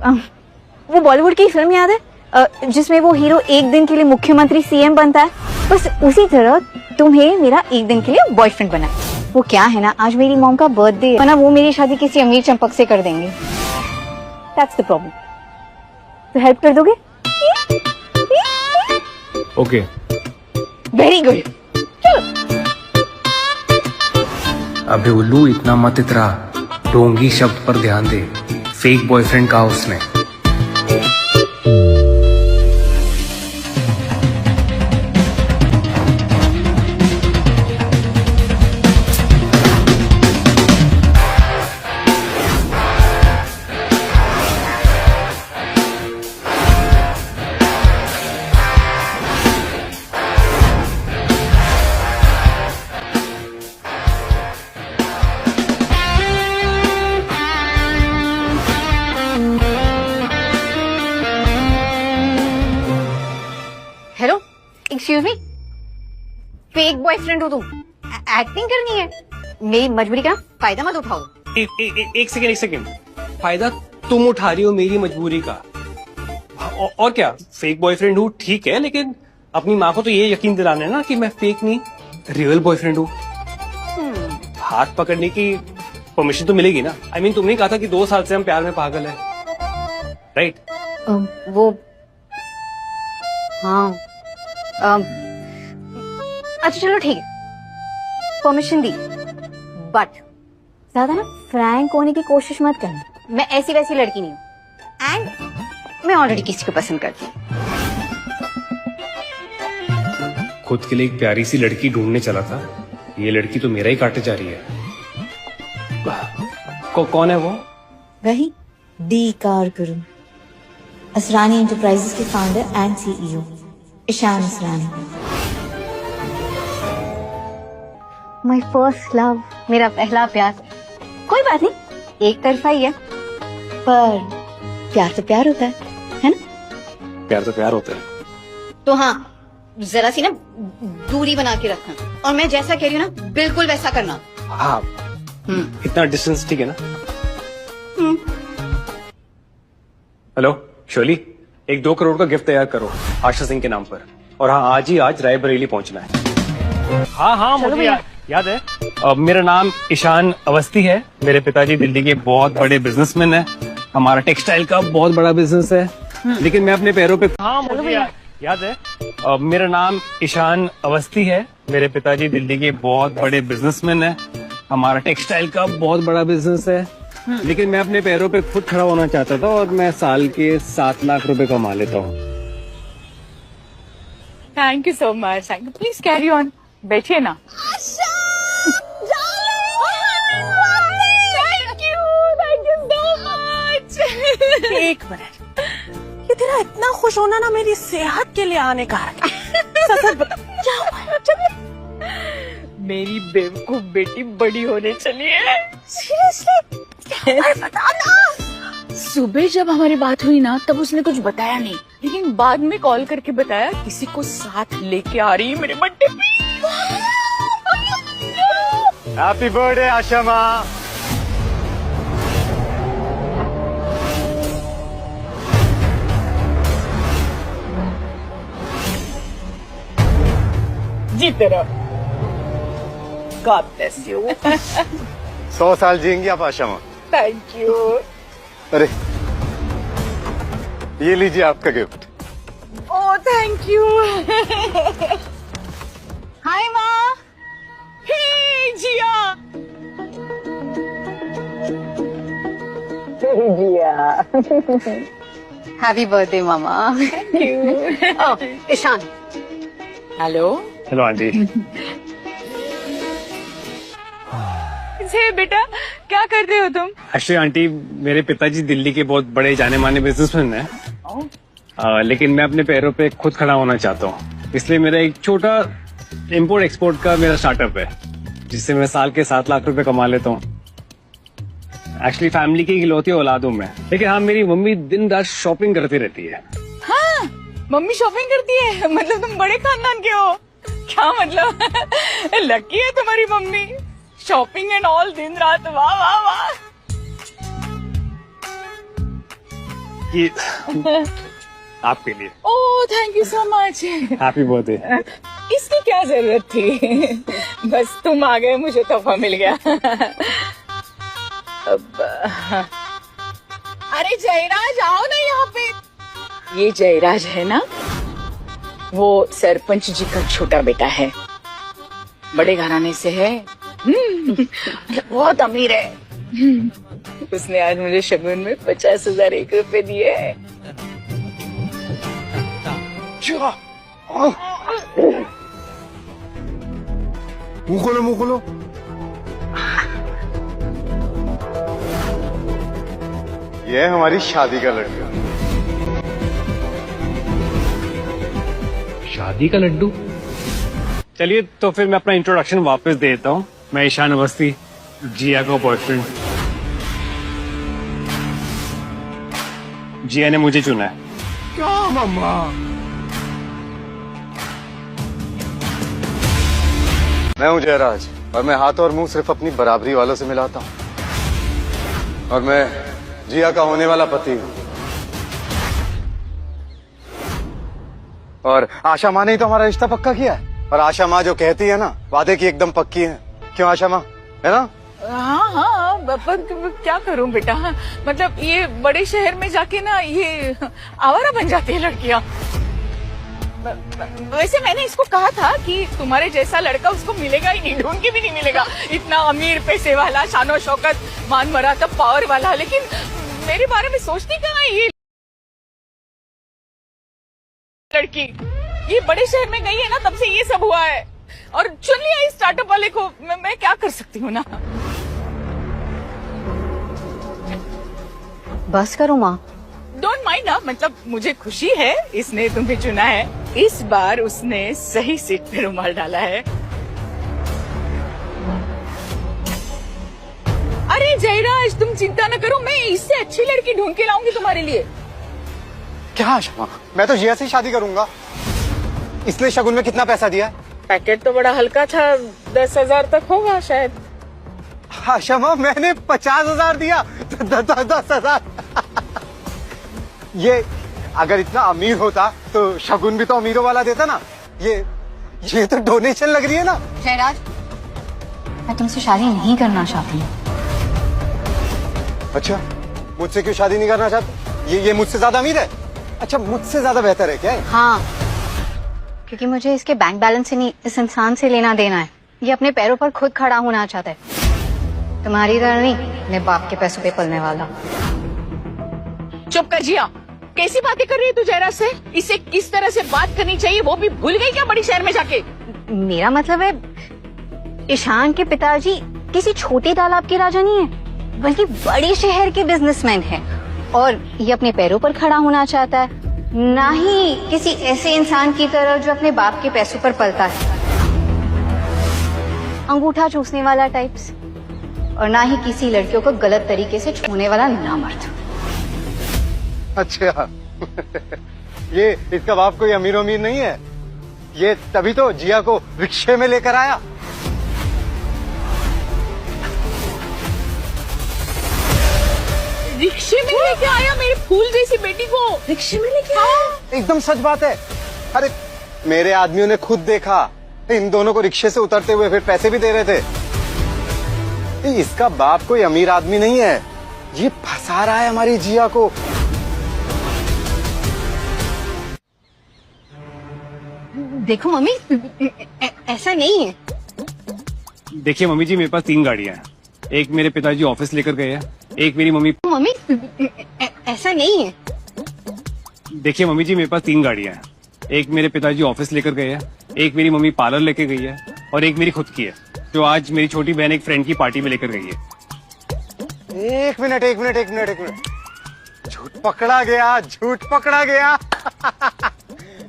वो बॉलीवुड की फिल्म याद है जिसमें वो हीरो एक दिन के लिए मुख्यमंत्री सीएम बनता है? बस उसी तरह तुम्हें मेरा एक दिन के लिए बॉयफ्रेंड बना है। वो क्या है ना, आज मेरी मॉम का बर्थडे है ना, वो मेरी शादी किसी अमीर चंपक से कर देंगे। That's the problem. तो हेल्प कर दोगे? ओके। Very good. अबे उल्लू इतना मत इतरा, ढोंगी शब्द पर ध्यान दे। फेक बॉयफ्रेंड कहा उसने। Hello, excuse me, fake boyfriend हो तुम? एक्टिंग करनी है? मेरी मजबूरी का फायदा मत उठाओ। एक सेकेंड। फायदा तुम उठा रही हो मेरी मजबूरी का। और क्या, फेक बॉयफ्रेंड हूँ ठीक है, लेकिन अपनी माँ को तो ये यकीन दिलाना है ना कि मैं फेक नहीं, रियल बॉयफ्रेंड हूँ। हाथ पकड़ने की परमिशन तो मिलेगी ना। I mean, तुमने कहा था कि 2 साल से हम प्यार में पागल है, राइट? वो हाँ, अच्छा चलो ठीक है, परमिशन दी, बट ज्यादा ना फ्रैंक होने की कोशिश मत करना। मैं ऐसी वैसी लड़की नहीं हूँ, एंड मैं ऑलरेडी किसी को पसंद करती हूँ। खुद के लिए एक प्यारी सी लड़की ढूंढने चला था, ये लड़की तो मेरा ही काटे जा रही है। कौन है वो? वही D car Guru, Asrani enterprises के founder and CEO Ishaan Asrani. My first love, मेरा पहला प्यार। कोई बात नहीं, एक तरफा ही है, पर प्यार तो प्यार होता है ना? प्यार तो प्यार होता है। तो हाँ, जरा सी ना दूरी बना के रखना, और मैं जैसा कह रही हूँ ना बिल्कुल वैसा करना। हाँ, इतना डिस्टेंस ठीक है ना? हेलो शोली, एक 2 करोड़ का गिफ्ट तैयार करो आशा सिंह के नाम पर, और हाँ आज ही आज रायबरेली पहुंचना है। हाँ मुझे याद है। मेरा नाम ईशान अवस्थी है, मेरे पिताजी दिल्ली के बहुत बड़े बिजनेसमैन है, हमारा टेक्सटाइल का बहुत बड़ा बिजनेस है, लेकिन मैं अपने पैरों पे। हाँ मुझे याद है। मेरा नाम ईशान अवस्थी है, मेरे पिताजी दिल्ली के बहुत बड़े बिजनेसमैन है, हमारा टेक्सटाइल का बहुत बड़ा बिजनेस है, लेकिन मैं अपने पैरों पे खुद खड़ा होना चाहता था, और मैं साल के 7 लाख रुपए कमा लेता हूँ। Thank you so much, thank you. Please carry on, बैठिए ना। Thank you so much. एक मिनट, ये तेरा इतना खुश होना ना मेरी सेहत के लिए हानिकारक है। सच बता, क्या हुआ है? मेरी बेवकूफ बेटी बड़ी होने चली है। सीरियसली? बता ना। सुबह जब हमारी बात हुई ना, तब उसने कुछ बताया नहीं, लेकिन बाद में कॉल करके बताया किसी को साथ लेके आ रही है मेरे बर्थडे पे। हैप्पी बर्थडे आशा माँ। जीते रहो। God bless you. 100 साल जिएंगी आप आशा माँ। Thank you. अरे ये लीजिए आपका गिफ्ट। Oh, thank you. हाय माँ। Hey, जिया। हैप्पी बर्थडे मामा। ईशान। हेलो। Hello aunty. बेटा क्या करते हो तुम? एक्चुअली आंटी, मेरे पिताजी दिल्ली के बहुत बड़े जाने माने बिजनेसमैन हैं, लेकिन मैं अपने पैरों पे खुद खड़ा होना चाहता हूँ, इसलिए मेरा एक छोटा इम्पोर्ट एक्सपोर्ट का मेरा स्टार्टअप है, जिससे मैं साल के 7 लाख रुपए कमा लेता हूँ। एक्चुअली फैमिली की इकलौती औलाद हूँ मैं, लेकिन हाँ मेरी मम्मी दिन रात शॉपिंग करती रहती है। हाँ, मम्मी शॉपिंग करती है? मतलब तुम बड़े खानदान के हो क्या? मतलब लकी है तुम्हारी मम्मी, शॉपिंग एंड ऑल दिन रात। वाह वाह वाह। ये आपके लिए। Oh thank you so much. Happy birthday. इसकी क्या जरूरत थी, बस तुम आ गए, मुझे तोहफा मिल गया। अब अरे जयराज आओ ना यहाँ पे। ये जयराज है ना, वो सरपंच जी का छोटा बेटा है, बड़े घराने से है, बहुत अमीर है। उसने आज मुझे शगुन में 50,000 1 रुपए दिए हैं। मुंह खोलो मुंह खोलो। ये है हमारी शादी का लड्डू। शादी का लड्डू। चलिए तो फिर मैं अपना इंट्रोडक्शन वापस दे देता हूँ। मैं ईशान अवस्थी, जिया का बॉयफ्रेंड। जिया ने मुझे चुना है। क्या मम्मा? मैं हूं जयराज और मैं हाथ और मुंह सिर्फ अपनी बराबरी वालों से मिलाता हूं, और मैं जिया का होने वाला पति हूं। और आशा माँ ने ही तो हमारा रिश्ता पक्का किया है, और आशा माँ जो कहती है ना, वादे की एकदम पक्की है। क्यों आशा माँ, है ना? हाँ हाँ, पर क्या करूं बेटा, मतलब ये बड़े शहर में जाके ना ये आवारा बन जाती है लड़कियां। वैसे मैंने इसको कहा था कि तुम्हारे जैसा लड़का उसको मिलेगा ही नहीं, ढूंढ के भी नहीं मिलेगा, इतना अमीर, पैसे वाला, शानो शौकत, मान मरातब, पावर वाला। लेकिन मेरे बारे में सोचती कहाँ है ये लड़की। ये बड़े शहर में गई है ना, तब से ये सब हुआ है, और चुन लिया इस स्टार्टअप वाले को। मैं क्या कर सकती हूँ ना। बस करो माँ। डोंट माइंड ना, मतलब मुझे खुशी है इसने तुम्हें चुना है। इस बार उसने सही सीट पे रुमाल डाला है। अरे जयराज तुम चिंता न करो, मैं इससे अच्छी लड़की ढूंढ के लाऊंगी तुम्हारे लिए। क्या आशा माँ, मैं तो जिया से ही शादी करूंगा। इसने शगुन में कितना पैसा दिया? पैकेट तो बड़ा हल्का था, 10,000 तक होगा शायद। आशा माँ मैंने 50,000 दिया। 10,000। ये अगर इतना अमीर होता तो शगुन भी तो अमीरों वाला देता ना। ये तो डोनेशन लग रही है ना। जयराज, मैं तुमसे शादी नहीं करना चाहती हूँ। अच्छा, मुझसे क्यों शादी नहीं करना चाहते? ये मुझसे ज्यादा अमीर है? अच्छा, मुझसे ज्यादा बेहतर है क्या? हाँ, क्योंकि मुझे इसके बैंक बैलेंस से नहीं, इस इंसान से लेना देना है। ये अपने पैरों पर खुद खड़ा होना चाहता है, तुम्हारी तरह नहीं, अपने बाप के पैसों पे पलने वाला। चुप कर जिया, कैसी बातें कर रही है तू जयराज से? इसे किस तरह से बात करनी चाहिए वो भी भूल गई क्या बड़ी शहर में जाके? मेरा मतलब है, ईशान के पिताजी किसी छोटे तालाब के राजा नहीं है, बल्कि बड़े शहर के बिजनेसमैन हैं, और ये अपने पैरों पर खड़ा होना चाहता है, ना ही किसी ऐसे इंसान की तरह जो अपने बाप के पैसों पर पलता है, अंगूठा चूसने वाला टाइप्स, और ना ही किसी लड़कियों को गलत तरीके से छूने वाला नामर्द। अच्छा ये इसका बाप कोई अमीर अमीर नहीं है। ये तभी तो जिया को रिक्शे में लेकर आया। रिक्शे में लेके आया मेरी फूल जैसी बेटी को? रिक्शे में लेके आया? एकदम सच बात है। अरे मेरे आदमियों ने खुद देखा, इन दोनों को रिक्शे से उतरते हुए, फिर पैसे भी दे रहे थे। इसका बाप कोई अमीर आदमी नहीं है, ये फंसा रहा है हमारी जिया को। देखो मम्मी, ऐसा नहीं है। देखिए मम्मी जी, मेरे पास 3 गाड़ियां हैं। एक मेरे पिताजी ऑफिस लेकर गए हैं, एक मेरी मम्मी। मम्मी, ऐसा नहीं है। देखिए मम्मी जी, मेरे पास 3 गाड़ियां हैं। एक मेरे पिताजी ऑफिस लेकर गए हैं, एक मेरी मम्मी पार्लर लेके गई है, और एक मेरी खुद की है, जो आज मेरी छोटी बहन एक फ्रेंड की पार्टी में लेकर गई है। एक मिनट। झूठ पकड़ा गया।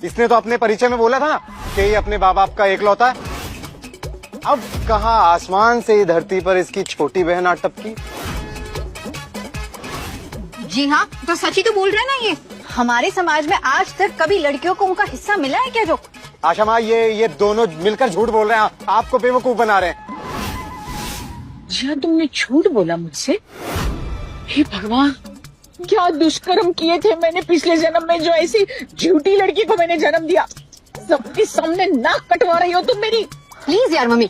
इसने तो अपने परिचय में बोला था ना कि ये अपने बाप बाप का एकलौता है। अब कहाँ आसमान से धरती पर इसकी छोटी बहन आ टपकी। जी हाँ, तो सच ही तो बोल रहे हैं ना। ये हमारे समाज में आज तक कभी लड़कियों को उनका हिस्सा मिला है क्या? जो आशा माँ, ये दोनों मिलकर झूठ बोल रहे हैं, आपको बेवकूफ बना रहे हैं। जिया तुमने झूठ बोला मुझसे? हे भगवान, क्या दुष्कर्म किए थे मैंने पिछले जन्म में जो ऐसी झूठी लड़की को मैंने जन्म दिया। सबके सामने नाक कटवा रही हो तुम मेरी। प्लीज यार मम्मी।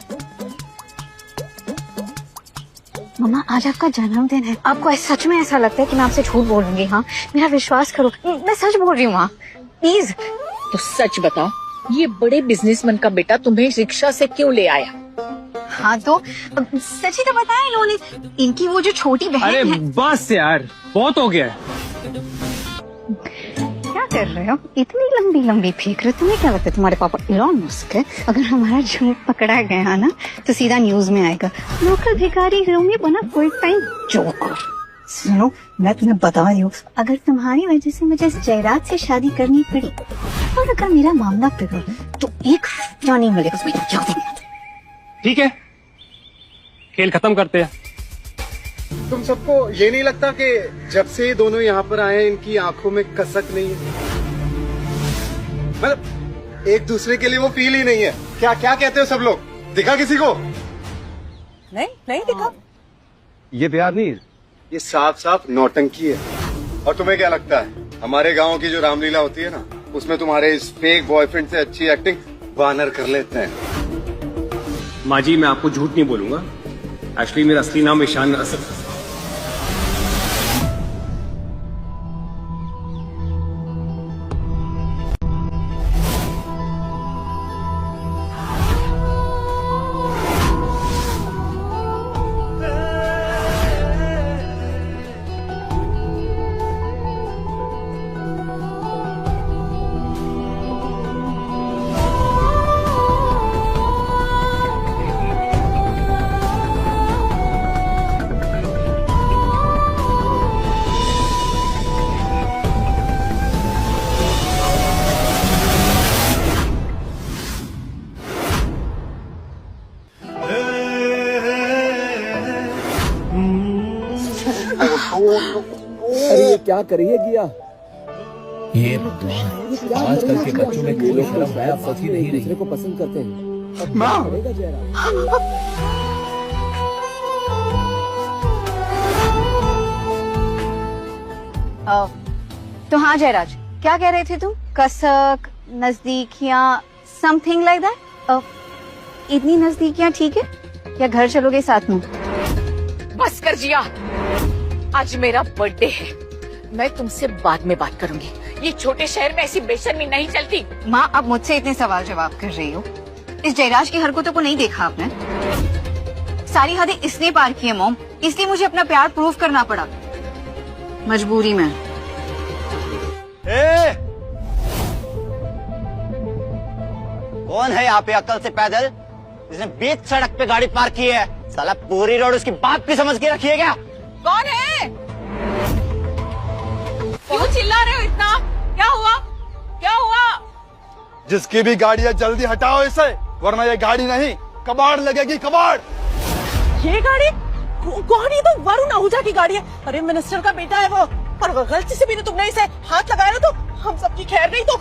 मम्मा आज आपका जन्मदिन है, आपको सच में ऐसा लगता है कि मैं आपसे झूठ बोलूंगी? हाँ मेरा विश्वास करो, मैं सच बोल रही हूँ। हाँ प्लीज। तो सच बताओ, ये बड़े बिजनेसमैन का बेटा तुम्हें रिक्शा से क्यों ले आया? हाँ तो सच ही तो बताया इन्होंने। इनकी वो जो छोटी बहन अरे है। बस यार, बहुत हो गया है। क्या कर रहे हो? इतनी लंबी लंबी फेंक रहे हो। तुम्हें क्या लगता है तुम्हारे पापा इलॉन मस्क है? अगर हमारा झूठ पकड़ा गया ना तो सीधा न्यूज में आएगा, लोकल भिखारी होंगे बना फुल टाइम जोकर। सुनो मैं तुम्हें बता रही हूँ, अगर तुम्हारी वजह से मुझे इस जयराज से शादी करनी पड़ी और अगर मेरा मामला बिगड़ा तो एक रुपया नहीं मिलेगा उसमें। क्या ठीक है, खेल खत्म करते हैं। तुम सबको ये नहीं लगता कि जब से ये दोनों यहाँ पर आए हैं इनकी आंखों में कसक नहीं है? मतलब एक दूसरे के लिए वो फील ही नहीं है। क्या क्या कहते हो सब लोग? दिखा किसी को? नहीं नहीं दिखा। ये प्यार नहीं है, ये साफ साफ नौटंकी है। और तुम्हें क्या लगता है हमारे गांव की जो रामलीला होती है ना, उसमें तुम्हारे इस फेक बॉयफ्रेंड से अच्छी एक्टिंग वानर कर लेते हैं। माँ जी मैं आपको झूठ नहीं बोलूंगा, एक्चुअली मेरा असली नाम ईशान असद। अरे ये क्या करिए किया? ये आजकल के बच्चों में कोई शर्म है ही नहीं दूसरे को पसंद करते हैं। माँ तो हाँ जयराज, क्या कह रहे थे तुम? कसक, नजदीकियां, समथिंग लाइक दैट। इतनी नजदीकियां ठीक है या घर चलोगे साथ में? बस कर जिया, आज मेरा बर्थडे है, मैं तुमसे बाद में बात करूंगी। ये छोटे शहर में ऐसी बेशर्मी नहीं चलती। माँ अब मुझसे इतने सवाल जवाब कर रही हो, इस जयराज की हरकतों को नहीं देखा आपने? सारी हदें इसने पार की है मॉम, इसलिए मुझे अपना प्यार प्रूव करना पड़ा, मजबूरी में। कौन है यहाँ पे अक्ल से पैदल जिसने बीच सड़क पे गाड़ी पार्क की है? साला पूरी रोड उसकी बाप की समझ के रखी है क्या? कौन है? क्यों चिल्ला रहे हो इतना? क्या हुआ? क्या हुआ? जिसकी भी गाड़ी है जल्दी हटाओ इसे, वरना ये गाड़ी नहीं कबाड़ लगेगी, कबाड़। ये गाड़ी गाड़ी तो वरुण आहूजा की गाड़ी है। अरे मिनिस्टर का बेटा है वो, और गलती से भी तुमने इसे हाथ लगाया ना तो हम सबकी खैर नहीं। तो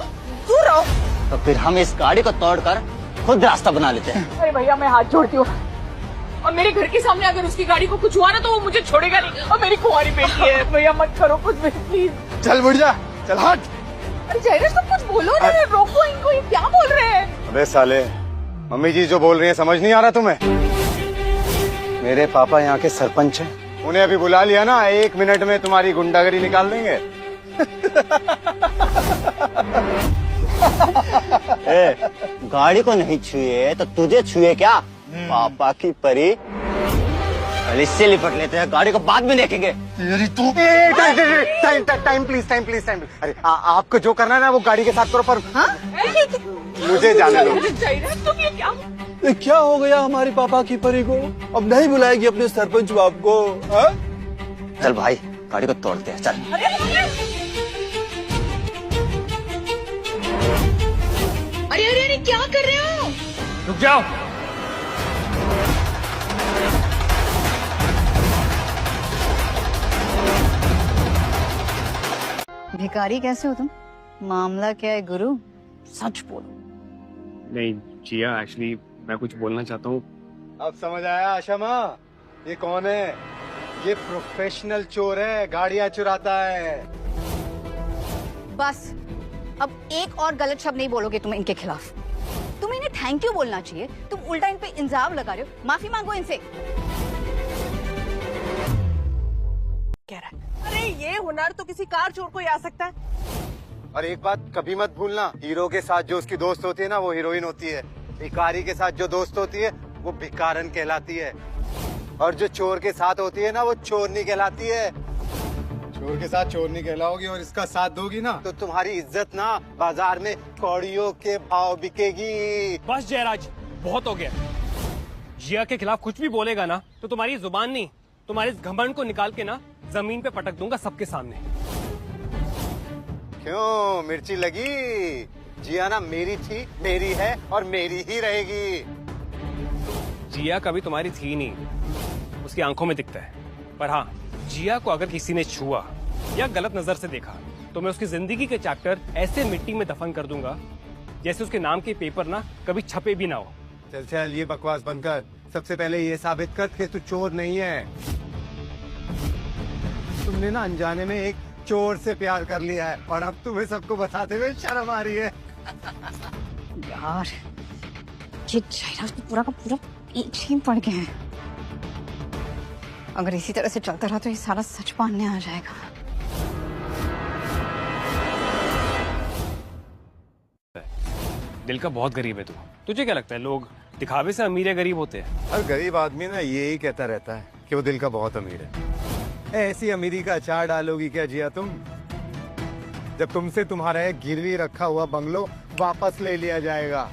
दूर रहो। तो फिर हम इस गाड़ी को तोड़कर खुद रास्ता बना लेते हैं। अरे भैया मैं हाथ जोड़ती हूँ, और मेरे घर के सामने अगर उसकी गाड़ी को कुछ हुआ ना तो वो मुझे छोड़ेगा नहीं, और मेरी कुंवारी बेटी है। भैया मत करो कुछ भी प्लीज। चल बुढ़िया चल हट। अरे जयराज तुम कुछ बोलो ना, रोको इनको, ये क्या बोल रहे हैं? अबे साले, मम्मी जी जो बोल रही है समझ नहीं आ रहा तुम्हें? मेरे पापा यहाँ के सरपंच हैं, उन्हें अभी बुला लिया ना, 1 मिनट में तुम्हारी गुंडागरी निकाल देंगे। गाड़ी को नहीं छुए तो तुझे छुए क्या? पापा की परी। कल इससे लिपट लेते हैं, गाड़ी को बाद में देखेंगे। Time please, time please, time. अरे आपको जो करना है ना वो गाड़ी के साथ करो, पर मुझे जाने दो। जयराज तुम ये क्या? ये क्या हो गया हमारी पापा की परी को? अब नहीं बुलाएगी अपने सरपंच बाप को? हा? चल भाई गाड़ी को तोड़ते हैं, चल। अरे अरे अरे क्या कर रहे हो? रुक जाओ। भिखारी कैसे हो तुम? मामला क्या है गुरु, सच बोलो। नहीं जिया, एक्चुअली मैं कुछ बोलना चाहता हूँ। अब समझ आया आशा माँ, ये कौन है? ये प्रोफेशनल चोर है, गाड़ियां चुराता है। बस अब एक और गलत शब्द नहीं बोलोगे तुम इनके खिलाफ। तुम्हें इन्हें थैंक यू बोलना चाहिए, तुम उल्टा इन पे इल्जाम लगा रहे हो। माफी मांगो इनसे। कह रहा है अरे ये हुनर तो किसी कार चोर को ही आ सकता है। और एक बात कभी मत भूलना, हीरो के साथ जो उसकी दोस्त होती है ना वो हीरोइन होती है, भिखारी के साथ जो दोस्त होती है वो भिकारन कहलाती है, और जो चोर के साथ होती है ना वो चोरनी कहलाती है। चोर के साथ चोरनी कहलाओगी और इसका साथ दोगी ना तो तुम्हारी इज्जत ना बाजार में कौड़ियों के भाव बिकेगी। बस जयराज, बहुत हो गया। जिया के खिलाफ कुछ भी बोलेगा ना तो तुम्हारी जुबान नहीं, तुम्हारे इस घमंड को निकाल के ना जमीन पे पटक दूंगा सबके सामने। क्यों मिर्ची लगी? जिया ना मेरी थी, मेरी है और मेरी ही रहेगी। जिया कभी तुम्हारी थी नहीं, उसकी आंखों में दिखता है। पर हाँ, जिया को अगर किसी ने छुआ या गलत नजर से देखा तो मैं उसकी जिंदगी के चैप्टर ऐसे मिट्टी में दफन कर दूंगा जैसे उसके नाम के पेपर ना कभी छपे भी ना हो। चल चल ये बकवास बंद कर, सबसे पहले ये साबित कर कि तू चोर नहीं है। तुमने ना अनजाने में एक चोर से प्यार कर लिया है और अब तुम्हें सबको बताते हुए शर्म आ रही है। यार ये जयराज तो पूरा का पूरा पीछे ही पड़ गया है। अगर इसी तरह से चलता रहा तो ये सारा सच मानने आ जाएगा। दिल का बहुत गरीब है तू। तुझे क्या लगता है लोग दिखावे से अमीर या गरीब होते हैं? और गरीब आदमी ना यही कहता रहता है कि वो दिल का बहुत अमीर है। ऐसी अमीरी का अचार डालोगी क्या जिया तुम, जब तुमसे तुम्हारा एक गिरवी रखा हुआ बंगलो वापस ले लिया जाएगा।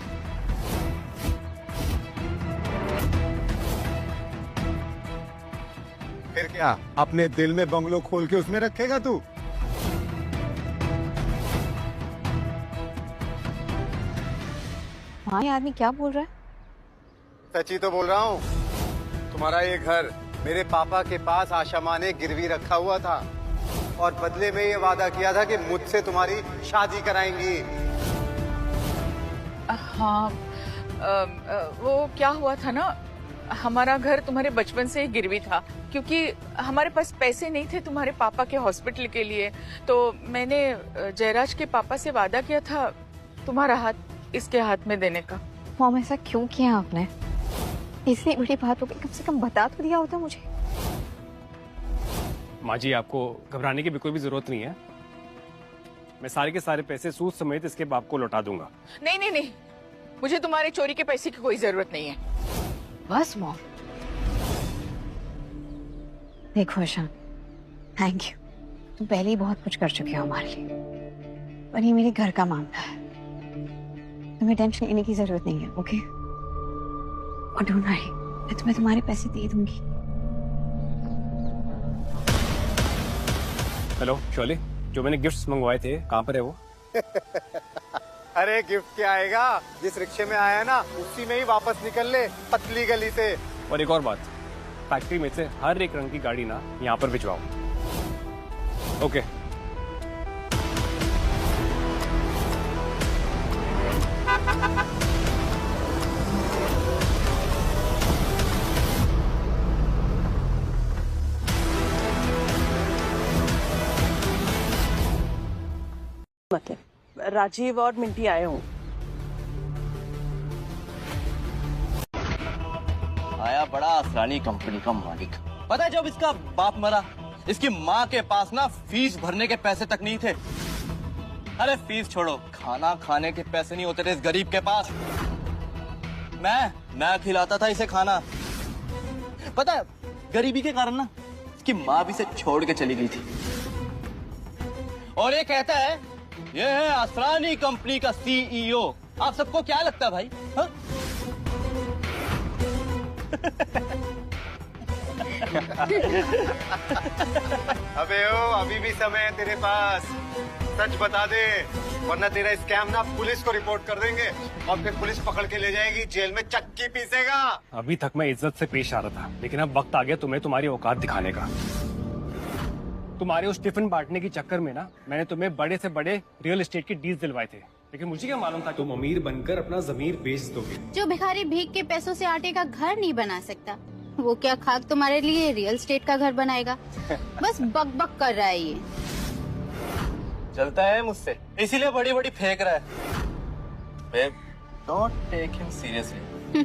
फिर क्या अपने दिल में बंगलो खोल के उसमें रखेगा तू? हाँ ये आदमी क्या बोल रहा है? सच्ची तो बोल रहा हूँ। तुम्हारा ये घर मेरे पापा के पास आशा माँ ने गिरवी रखा हुआ था और बदले में ये वादा किया था कि मुझसे तुम्हारी शादी कराएंगी। हाँ वो क्या हुआ था ना, हमारा घर तुम्हारे बचपन से ही गिरवी था क्योंकि हमारे पास पैसे नहीं थे तुम्हारे पापा के हॉस्पिटल के लिए। तो मैंने जयराज के पापा से वादा किया था तुम्हारा हाथ इसके हाथ में देने का। मॉम ऐसा क्यों किया आपने? इतनी बड़ी बात हो गई, कम से कम बता तो दिया होता मुझे। माँ जी आपको घबराने की बिल्कुल भी जरूरत नहीं है। मैं सारे के सारे पैसे सूद समेत इसके बाप को लौटा दूंगा। नहीं नहीं नहीं, मुझे तुम्हारे चोरी के पैसे की कोई जरूरत नहीं है। बस मॉम। देखो ईशान, थैंक यू, तुम पहले ही बहुत कुछ कर चुके हो हमारे लिए, पर ये मेरे घर का मामला है, तुम्हें टेंशन लेने की जरूरत नहीं है। ओके? और डोंट वरी, मैं तुम्हें तुम्हारे पैसे दे दूंगी। हेलो शोली, जो मैंने गिफ्ट्स मंगवाए थे कहाँ पर है वो? अरे गिफ्ट क्या आएगा, जिस रिक्शे में आया ना उसी में ही वापस निकल ले, पतली गली से। और एक और बात, फैक्ट्री में से हर एक रंग की गाड़ी ना यहाँ पर भिजवाओ। ओके। मतलब राजीव और मिंटी आए हों। आया बड़ा असरानी कंपनी का मालिक। पता है जब इसका बाप मरा, इसकी माँ के पास ना फीस भरने के पैसे तक नहीं थे। अरे फीस छोड़ो, खाना खाने के पैसे नहीं होते थे इस गरीब के पास। मैं खिलाता था इसे खाना। पता है गरीबी के कारण ना इसकी माँ भी इसे छोड़ के चली गई थी। और ये कहता है ये है असरानी कंपनी का सीईओ। आप सबको क्या लगता है भाई? हा? अबे ओ, अभी भी समय है तेरे पास, सच बता दे वरना तेरा स्कैम ना पुलिस को रिपोर्ट कर देंगे और फिर पुलिस पकड़ के ले जाएगी, जेल में चक्की पीसेगा। अभी तक मैं इज्जत से पेश आ रहा था, लेकिन अब वक्त आ गया तुम्हें तुम्हारी औकात दिखाने का। तुम्हारे उस टिफिन बांटने के चक्कर में ना मैंने तुम्हें बड़े से बड़े रियल एस्टेट के डील्स दिलवाए थे, लेकिन मुझे क्या मालूम था तुम अमीर बनकर अपना जमीर बेच दोगे। जो भिखारी भीख के पैसों से आटे का घर नहीं बना सकता, वो क्या खाक तुम्हारे लिए रियल एस्टेट का घर बनाएगा? बस बक बक कर रहा है ये। चलता है मुझसे, इसीलिए बड़ी बड़ी फेंक रहा है। Babe, don't take him seriously.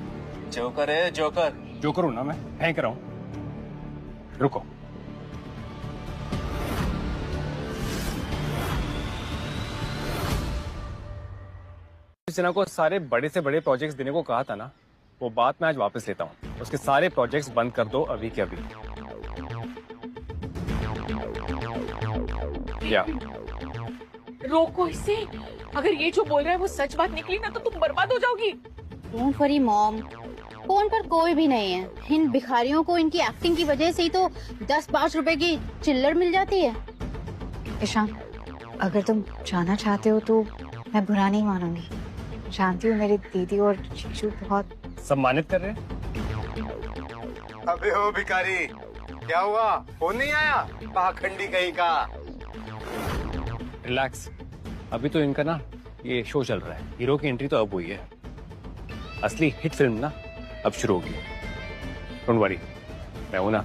Joker है जोकर। जोकर हूं ना मैं, फेंक रहा हूं। रुको, सिन्हा को सारे बड़े से बड़े प्रोजेक्ट्स देने को कहा था ना, वो बात मैं आज वापस लेता हूँ। उसके सारे प्रोजेक्ट्स बंद कर दो अभी के अभी। क्या? रोको इसे। अगर ये जो बोल रहा है वो सच बात निकली ना तो तुम बर्बाद हो जाओगी। डोंट वरी मॉम, फोन पर कोई भी नहीं है। इन भिखारियों को इनकी एक्टिंग की वजह से ही तो 10-5 रुपए की चिल्लर मिल जाती है। ईशान, अगर तुम जाना चाहते हो तो मैं बुरा नहीं मानूंगी। जानती हूँ मेरी दीदी और जीजू बहुत सम्मानित कर रहे हैं। अबे ओ भिखारी, क्या हुआ? फोन नहीं आया? पाखंडी कहीं का। रिलैक्स, अभी तो इनका ना ये शो चल रहा है। हीरो की एंट्री तो अब हुई है, असली हिट फिल्म ना अब शुरू होगी। डोंट वरी, मैं हूं ना।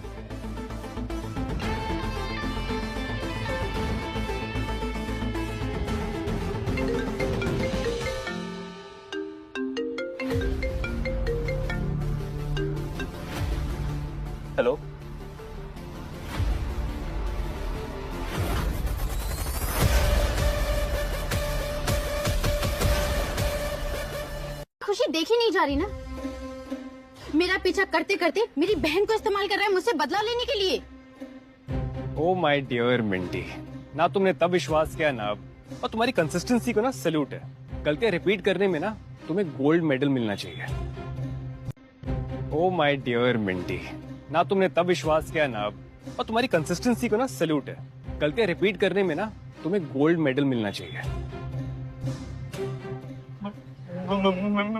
हेलो, खुशी देखी नहीं जा रही ना? मेरा पीछा करते करते मेरी बहन को इस्तेमाल कर रहा है मुझसे बदला लेने के लिए। ओ माय डियर मिंटी, ना तुमने तब विश्वास किया ना अब, और तुम्हारी कंसिस्टेंसी को ना सैल्यूट है। गलतियां रिपीट करने में ना तुम्हें गोल्ड मेडल मिलना चाहिए। ओ माय डियर मिंटी, ना तुमने तब विश्वास किया ना अब, और तुम्हारी कंसिस्टेंसी को ना सैल्यूट है। गलतियां रिपीट करने में ना तुम्हें गोल्ड मेडल मिलना चाहिए।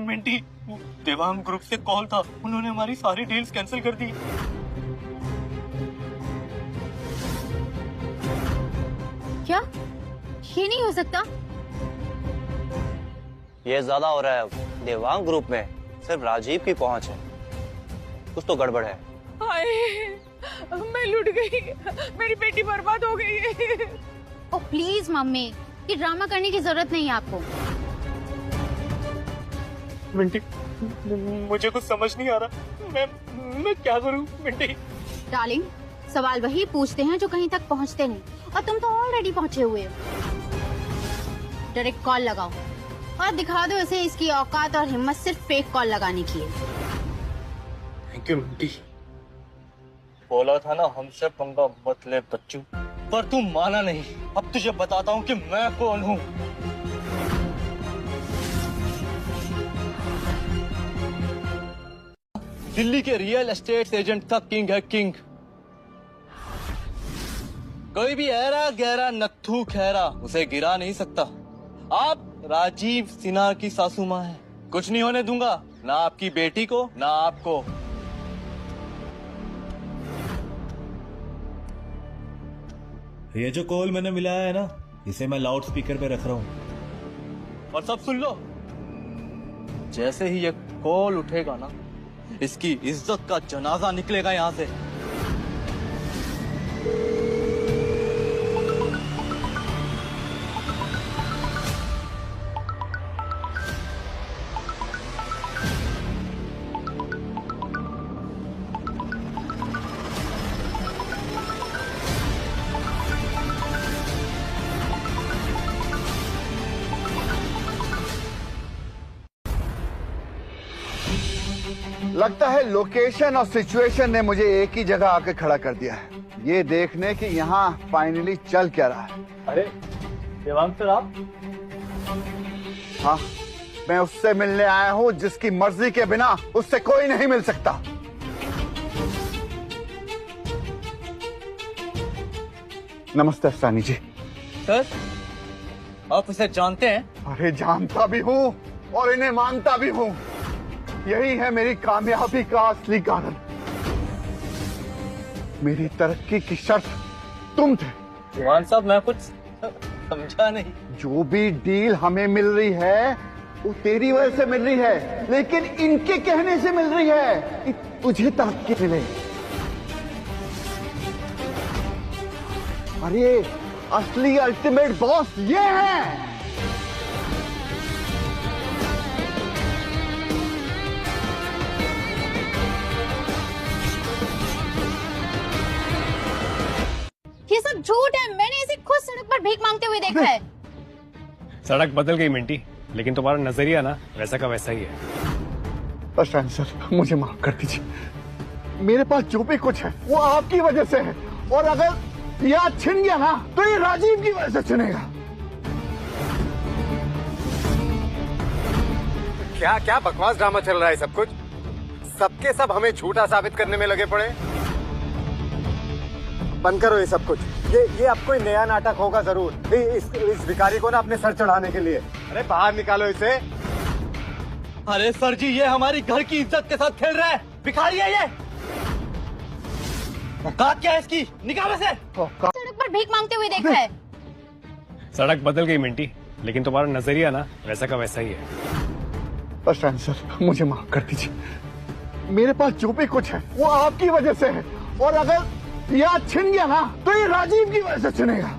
मिंटी, देवांग ग्रुप से कॉल था, उन्होंने हमारी सारी डील्स कैंसिल कर दी। क्या? ये नहीं हो सकता। ये ज्यादा हो रहा है। देवांग ग्रुप में सिर्फ राजीव की पहुंच है, कुछ तो गड़बड़ है। हाय, मैं लुट गई। मेरी बेटी बर्बाद हो गई है। ओ प्लीज मम्मी, ये ड्रामा करने की जरूरत नहीं है आपको। मिंटी, मुझे कुछ समझ नहीं आ रहा। मैं क्या करूं मिंटी? डार्लिंग, सवाल वही पूछते हैं जो कहीं तक पहुंचते नहीं, और तुम तो ऑलरेडी पहुंचे हुए हो। डायरेक्ट कॉल लगाओ और दिखा दो इसे इसकी औकात और हिम्मत सिर्फ फेक कॉल लगाने की है। Thank you Minty. बोला था ना हमसे पंगा मत ले बच्चू, पर तू माना नहीं। अब तुझे बताता हूँ कि मैं कौन हूँ। दिल्ली के रियल एस्टेट एजेंट का किंग है किंग। कोई भी ऐरा गहरा नत्थू खैरा उसे गिरा नहीं सकता। आप राजीव सिन्हा की सासू माँ है। कुछ नहीं होने दूंगा, ना आपकी बेटी को ना आपको। ये जो कॉल मैंने मिलाया है ना, इसे मैं लाउड स्पीकर पे रख रहा हूँ। और सब सुन लो, जैसे ही ये कॉल उठेगा ना, इसकी इज्जत का जनाजा निकलेगा यहाँ से। लगता है लोकेशन और सिचुएशन ने मुझे एक ही जगह आके खड़ा कर दिया है, ये देखने कि यहाँ फाइनली चल क्या रहा है। अरे देवांग सर, आप? हाँ, मैं उससे मिलने आया हूँ जिसकी मर्जी के बिना उससे कोई नहीं मिल सकता। नमस्ते अफसानी जी। सर, आप इसे जानते हैं? अरे जानता भी हूँ और इन्हें मानता भी हूँ। यही है मेरी कामयाबी का असली कारण। मेरी तरक्की की शर्त तुम थे। देवांग साहब, मैं कुछ समझा नहीं। जो भी डील हमें मिल रही है वो तेरी वजह से मिल रही है, लेकिन इनके कहने से मिल रही है कि तुझे तरक्की मिले। अरे असली अल्टीमेट बॉस ये है। ये सब झूठ है, मैंने इसे खुद सड़क पर भीख मांगते हुए देखा है। सड़क बदल गई मिंटी, लेकिन तुम्हारा नजरिया ना वैसा का वैसा ही है। अशान सर, मुझे माफ कर दीजिए। मेरे पास जो भी कुछ है वो आपकी वजह से है, और अगर याद छिन गया ना तो ये राजीव की वजह से छिनेगा। क्या क्या बकवास ड्रामा चल रहा है सब कुछ? सबके सब हमें झूठा साबित करने में लगे पड़े। बंद करो ये सब कुछ। ये अब कोई नया नाटक होगा जरूर इस भिखारी को ना अपने सर चढ़ाने के लिए। अरे बाहर निकालो इसे। अरे सर जी, ये हमारी घर की इज्जत के साथ खेल रहा है। भिखारी है ये। औकात क्या है इसकी? निकालो इसे। सड़क पर भीख मांगते हुए देखा है। सड़क बदल गई मिंटी, लेकिन तुम्हारा नजरिया ना वैसा का वैसा ही है। अशान सर, मुझे माफ कर दीजिए। मेरे पास जो भी कुछ है वो आपकी वजह से है, और अगर याद छिन गया ना तो ये राजीव की वजह से छिनेगा।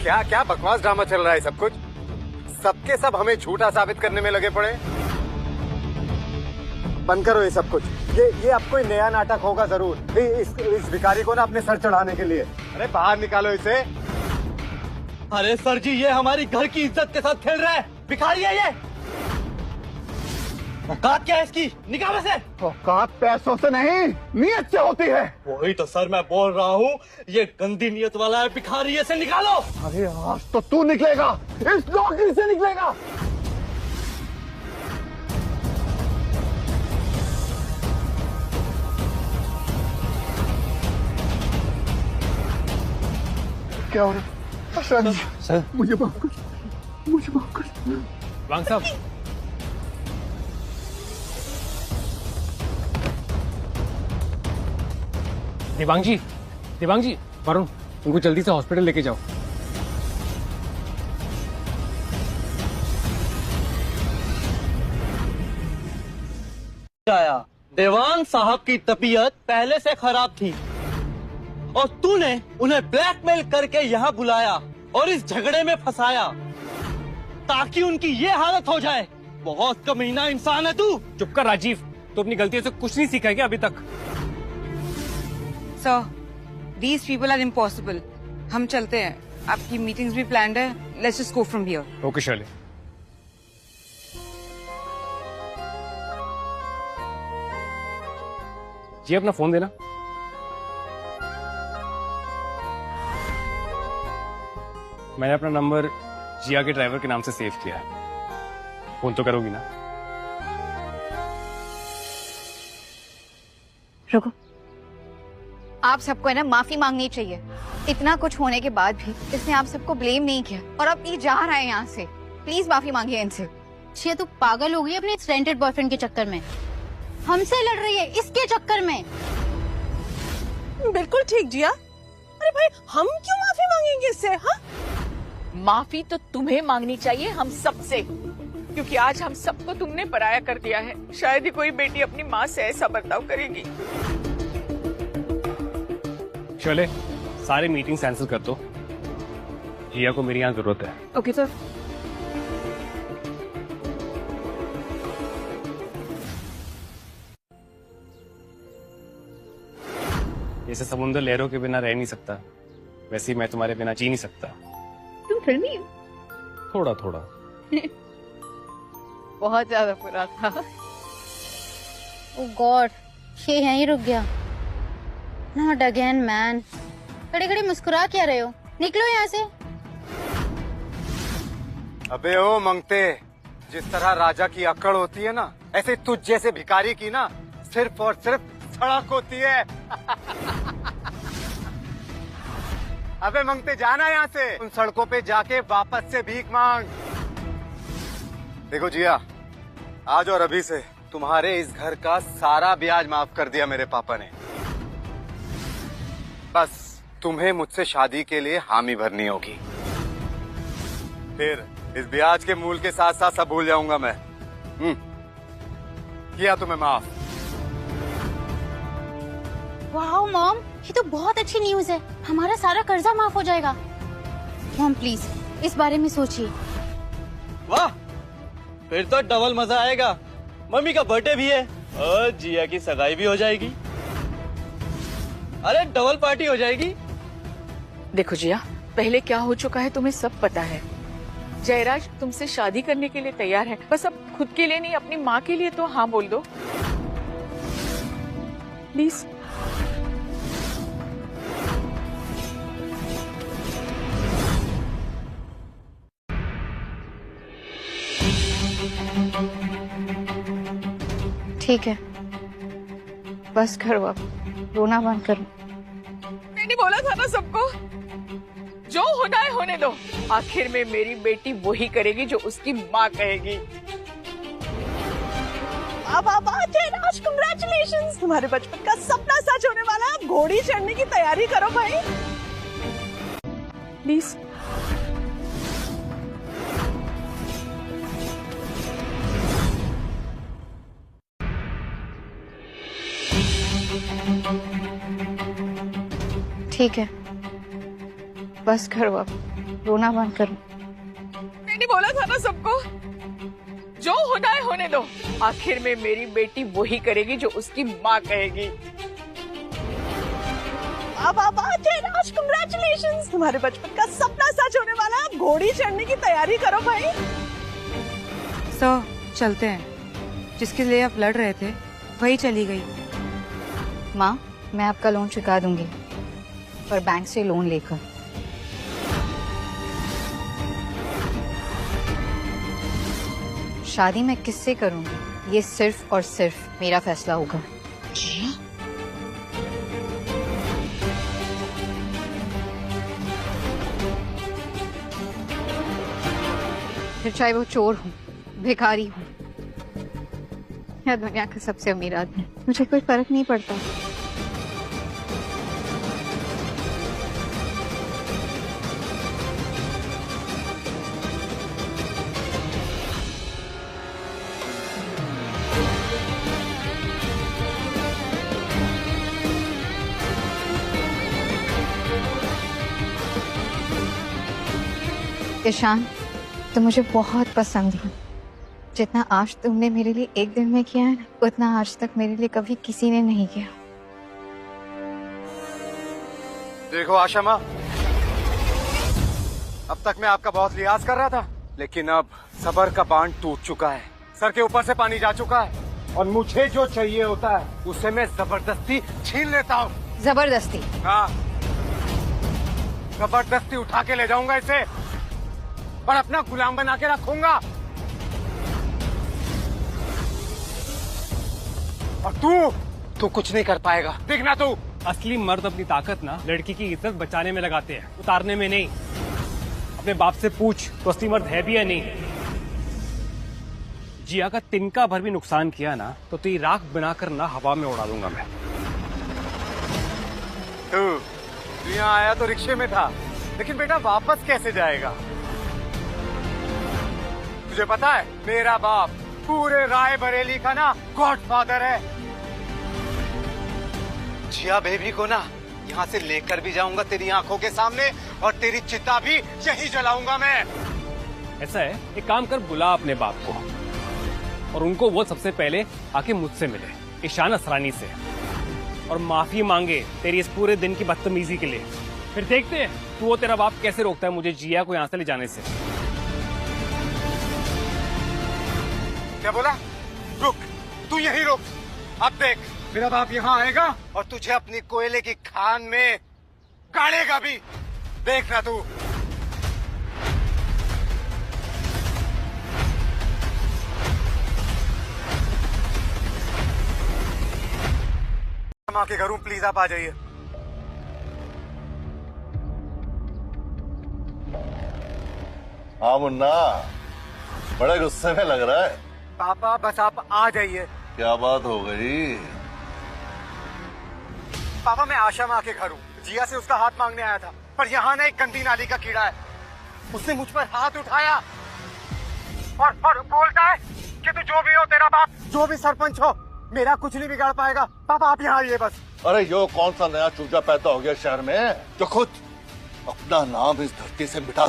क्या क्या बकवास ड्रामा चल रहा है सब कुछ? सबके सब हमें झूठा साबित करने में लगे पड़े। बंद करो ये सब कुछ। ये अब कोई नया नाटक होगा जरूर इस भिखारी को ना अपने सर चढ़ाने के लिए। अरे बाहर निकालो इसे। अरे सर जी, ये हमारी घर की इज्जत के साथ खेल रहा है। भिखारी है ये। औकात क्या है इसकी? निकालो इसे। औकात पैसों से नहीं, नीयत से होती है। वही तो सर मैं बोल रहा हूँ, ये गंदी नियत वाला है भिखारी, इसे निकालो। अरे आज तो तू निकलेगा, इस नौकरी से निकलेगा। क्या हो रहा है? अशान सर, मुझे माफ कर, मुझे माफ कर। वांग साहब, देवांग जी, वरुण, उनको जल्दी से हॉस्पिटल लेके जाओ। आया। देवांग साहब की तबीयत पहले से खराब थी, और तूने उन्हें ब्लैकमेल करके यहाँ बुलाया और इस झगड़े में फंसाया ताकि उनकी ये हालत हो जाए। बहुत कमीना इंसान है तू। चुप कर राजीव, तू अपनी गलतियों से कुछ नहीं सीखा क्या अभी तक? Sir, these people are impossible. हम चलते हैं, आपकी मीटिंग्स भी प्लान्ड है। Let's just go from here. Okay Shirley. जी अपना फोन देना। मैंने अपना नंबर जिया के ड्राइवर के नाम से सेव किया है। फोन तो करोगी ना? रुको, आप सबको है ना माफी मांगनी चाहिए। इतना कुछ होने के बाद भी इसने आप सबको ब्लेम नहीं किया, और अब ये जा रहा है यहाँ से। प्लीज माफी मांगिए इनसे। छिया, तू पागल हो गई अपने रेंटेड बॉयफ्रेंड के चक्कर में। हमसे लड़ रही है इसके चक्कर में। बिल्कुल ठीक जिया। अरे भाई, हम क्यों माफी मांगेंगे इससे? हाँ, माफी तो तुम्हें मांगनी चाहिए हम सबसे, क्योंकि आज हम सबको तुमने पराया कर दिया है। शायद ही कोई बेटी अपनी माँ से ऐसा बर्ताव करेगी। शर्ले, सारी मीटिंग कैंसिल कर दो। जिया को मेरी यहाँ जरूरत है। Okay sir. जैसे समुद्र लहरों के बिना रह नहीं सकता, वैसे ही मैं तुम्हारे बिना जी नहीं सकता। तुम फिल्मी हो? थोड़ा थोड़ा। बहुत ज्यादा बुरा था। ओह गॉड, ये यहीं रुक गया। Not again man. खड़े खड़े मुस्कुरा क्या रहे हो? निकलो यहाँ से। अबे ओ मंगते, जिस तरह राजा की अक्कड़ होती है ना, ऐसे तुझ जैसे भिखारी की ना सिर्फ और सिर्फ सड़क होती है। अबे मंगते, जाना यहाँ से। उन सड़कों पे जाके वापस से भीख मांग। देखो जिया, आज और अभी से तुम्हारे इस घर का सारा ब्याज माफ कर दिया मेरे पापा ने। बस तुम्हें मुझसे शादी के लिए हामी भरनी होगी। फिर इस ब्याज के मूल के साथ साथ सब भूल जाऊंगा मैं। किया तुम्हें माफ। वाह मॉम, ये तो बहुत अच्छी न्यूज है। हमारा सारा कर्जा माफ हो जाएगा। मॉम प्लीज इस बारे में सोचिए। वाह, फिर तो डबल मजा आएगा। मम्मी का बर्थडे भी है और जिया की सगाई भी हो जाएगी। अरे डबल पार्टी हो जाएगी। देखो जिया, पहले क्या हो चुका है तुम्हें सब पता है। जयराज तुमसे शादी करने के लिए तैयार है। बस अब खुद के लिए नहीं, अपनी माँ के लिए तो हाँ बोल दो प्लीज। ठीक है, बस करो अब, रोना बंद करो। मैंने बोला था ना सबको, जो होना है होने दो। आखिर में मेरी बेटी वही करेगी जो उसकी माँ कहेगी। जयराज, कांग्रेचुलेशंस, तुम्हारे बचपन का सपना सच होने वाला है। अब घोड़ी चढ़ने की तैयारी करो भाई प्लीज। ठीक है, बस करो अब, रोना बंद करो। मैंने बोला था ना सबको, जो होना है होने दो। आखिर में मेरी बेटी वही करेगी जो उसकी माँ कहेगी। जयराज, कांग्रेचुलेशंस, तुम्हारे बचपन का सपना सच होने वाला है। अब घोड़ी चढ़ने की तैयारी करो भाई। सो चलते हैं। जिसके लिए आप लड़ रहे थे वही चली गई। माँ, मैं आपका लोन चुका दूंगी, पर बैंक से लोन लेकर। शादी मैं किससे करूंगी, ये सिर्फ और सिर्फ मेरा फैसला होगा। फिर चाहे वो चोर हो, भिखारी हो या दुनिया का सबसे अमीर आदमी, मुझे कोई फर्क नहीं पड़ता। ईशान, तो मुझे बहुत पसंद है। जितना आज तुमने मेरे लिए एक दिन में किया है ना, उतना आज तक मेरे लिए कभी किसी ने नहीं किया। देखो आशा माँ, अब तक मैं आपका बहुत लिहाज कर रहा था, लेकिन अब सबर का बांध टूट चुका है। सर के ऊपर से पानी जा चुका है और मुझे जो चाहिए होता है उसे मैं जबरदस्ती छीन लेता हूँ। जबरदस्ती? हाँ, जबरदस्ती उठा के ले जाऊंगा इसे और अपना गुलाम बना के रखूंगा। और तू कुछ नहीं कर पाएगा, देखना तू। असली मर्द अपनी ताकत ना लड़की की इज्जत बचाने में लगाते हैं, उतारने में नहीं। अपने बाप से पूछ तो असली मर्द है भी या नहीं। जिया का तिनका भर भी नुकसान किया ना तो तेरी राख बनाकर ना हवा में उड़ा दूंगा मैं। तू यहाँ आया तो रिक्शे में था, लेकिन बेटा वापस कैसे जाएगा? तुझे पता है मेरा बाप पूरे राय बरेली का ना गॉडफादर है। जिया बेबी को ना यहाँ से लेकर भी जाऊंगा तेरी आंखों के सामने और तेरी चिता भी यही जलाऊंगा मैं। ऐसा है, एक काम कर, बुला अपने बाप को और उनको वो सबसे पहले आके मुझसे मिले, ईशान असरानी से, और माफी मांगे तेरी इस पूरे दिन की बदतमीजी के लिए। फिर देखते हैं तू वो तेरा बाप कैसे रोकता है मुझे जिया को यहाँ से ले जाने से। क्या बोला? रुक, तू यही रुक। अब देख, मेरा बाप यहाँ आएगा और तुझे अपनी कोयले की खान में गाड़ेगा भी। देखना तू। माँ के घर हूँ, प्लीज आप आ जाइए। हाँ मुन्ना, बड़े गुस्से में लग रहा है। पापा बस आप आ जाइए। क्या बात हो गई? पापा मैं आशा माँ के घर हूँ, जिया से उसका हाथ मांगने आया था, पर यहाँ ना एक गंदी नाली का कीड़ा है। उसने मुझ पर हाथ उठाया और बोलता है कि तू जो भी हो, तेरा बाप जो भी सरपंच हो, मेरा कुछ नहीं बिगाड़ पाएगा। पापा आप यहाँ आइए बस। अरे यो कौन सा नया चूजा पैदा हो गया शहर में जो खुद अपना नाम इस धरती से मिटा।